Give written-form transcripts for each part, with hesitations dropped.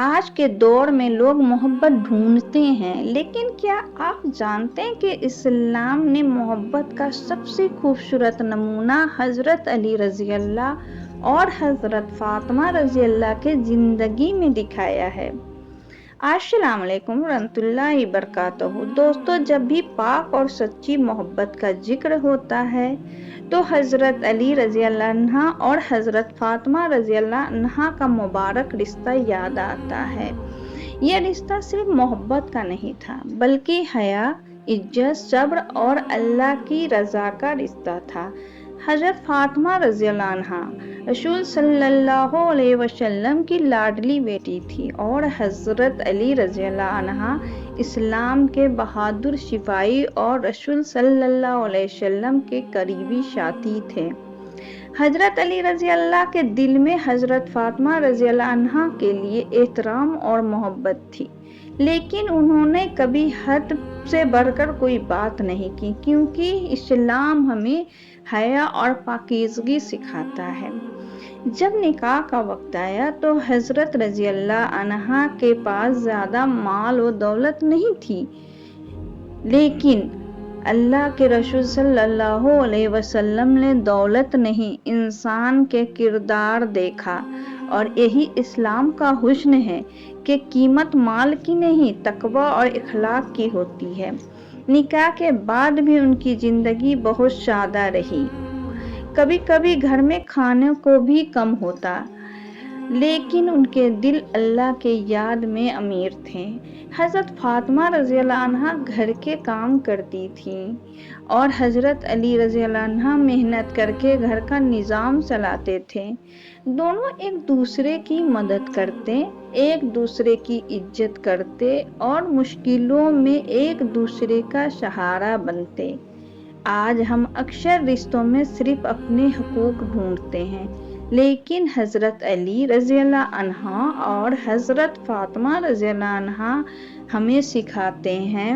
آج کے دور میں لوگ محبت ڈھونڈتے ہیں، لیکن کیا آپ جانتے ہیں کہ اسلام نے محبت کا سب سے خوبصورت نمونہ حضرت علی رضی اللہ اور حضرت فاطمہ رضی اللہ کے زندگی میں دکھایا ہے؟ السلام علیکم ورحمۃ اللہ وبرکاتہ۔ دوستو، جب بھی پاک اور سچی محبت کا ذکر ہوتا ہے تو حضرت علی رضی اللہ عنہ اور حضرت فاطمہ رضی اللہ عنہ کا مبارک رشتہ یاد آتا ہے۔ یہ رشتہ صرف محبت کا نہیں تھا، بلکہ حیا، عزت، صبر اور اللہ کی رضا کا رشتہ تھا۔ حضرت فاطمہ رضی اللہ عنہ رسول صلی اللہ علیہ وسلم کی لاڈلی بیٹی تھی اور حضرت علی رضی اللہ عنہ اسلام کے بہادر سپاہی اور رسول صلی اللہ علیہ وسلم کے قریبی ساتھی تھے۔ حضرت علی رضی اللہ کے دل میں حضرت فاطمہ رضی اللہ عنہ کے لیے احترام اور محبت تھی، لیکن انہوں نے کبھی حد سے بڑھ کر کوئی بات نہیں کی، کیونکہ اسلام ہمیں حیا اور پاکیزگی سکھاتا ہے۔ جب نکاح کا وقت آیا تو حضرت رضی اللہ عنہ کے پاس زیادہ مال و دولت نہیں تھی، لیکن اللہ کے رسول صلی اللہ علیہ وسلم نے دولت نہیں، انسان کے کردار دیکھا، اور یہی اسلام کا حسن ہے کہ قیمت مال کی نہیں، تقوی اور اخلاق کی ہوتی ہے۔ نکاح کے بعد بھی ان کی زندگی بہت سادہ رہی، کبھی کبھی گھر میں کھانے کو بھی کم ہوتا، لیکن ان کے دل اللہ کے یاد میں امیر تھے۔ حضرت فاطمہ رضی اللہ عنہ گھر کے کام کرتی تھیں اور حضرت علی رضی اللہ عنہ محنت کر کے گھر کا نظام چلاتے تھے۔ دونوں ایک دوسرے کی مدد کرتے، ایک دوسرے کی عزت کرتے اور مشکلوں میں ایک دوسرے کا سہارا بنتے۔ آج ہم اکثر رشتوں میں صرف اپنے حقوق ڈھونڈتے ہیں، لیکن حضرت علی رضی اللہ عنہ اور حضرت فاطمہ رضی اللہ عنہ ہمیں سکھاتے ہیں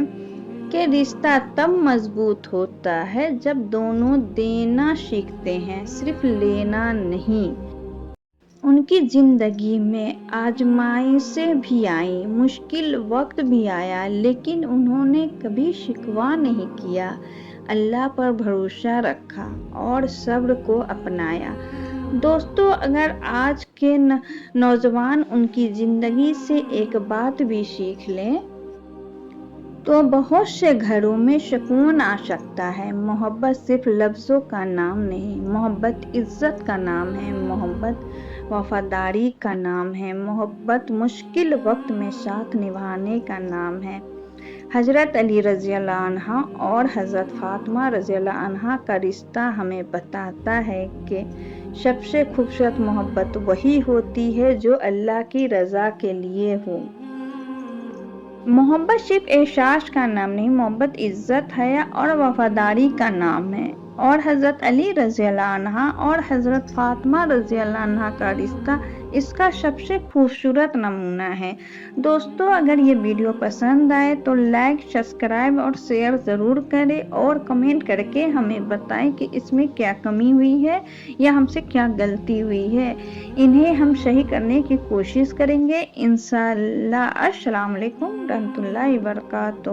کہ رشتہ تب مضبوط ہوتا ہے جب دونوں دینا سیکھتے ہیں، صرف لینا نہیں۔ ان کی زندگی میں آزمائشیں بھی آئیں، مشکل وقت بھی آیا، لیکن انہوں نے کبھی شکوہ نہیں کیا، اللہ پر بھروسہ رکھا اور صبر کو اپنایا۔ دوستو، اگر آج کے نوجوان ان کی زندگی سے ایک بات بھی سیکھ لیں تو بہت سے گھروں میں سکون آ سکتا ہے۔ محبت صرف لفظوں کا نام نہیں، محبت عزت کا نام ہے، محبت وفاداری کا نام ہے، محبت مشکل وقت میں ساتھ نبھانے کا نام ہے۔ حضرت علی رضی اللہ عنہ اور حضرت فاطمہ رضی اللہ عنہ کا رشتہ ہمیں بتاتا ہے کہ سب سے خوبصورت محبت وہی ہوتی ہے جو اللہ کی رضا کے لیے ہو۔ محبت صرف احساس کا نام نہیں، محبت عزت، حیا اور وفاداری کا نام ہے، اور حضرت علی رضی اللہ عنہ اور حضرت فاطمہ رضی اللہ عنہ کا رشتہ اس کا سب سے خوبصورت نمونہ ہے۔ دوستو، اگر یہ ویڈیو پسند آئے تو لائک، سبسکرائب اور شیئر ضرور کریں، اور کمنٹ کر کے ہمیں بتائیں کہ اس میں کیا کمی ہوئی ہے یا ہم سے کیا غلطی ہوئی ہے، انہیں ہم صحیح کرنے کی کوشش کریں گے انشاءاللہ۔ السلام علیکم ورحمۃ اللہ وبرکاتہ۔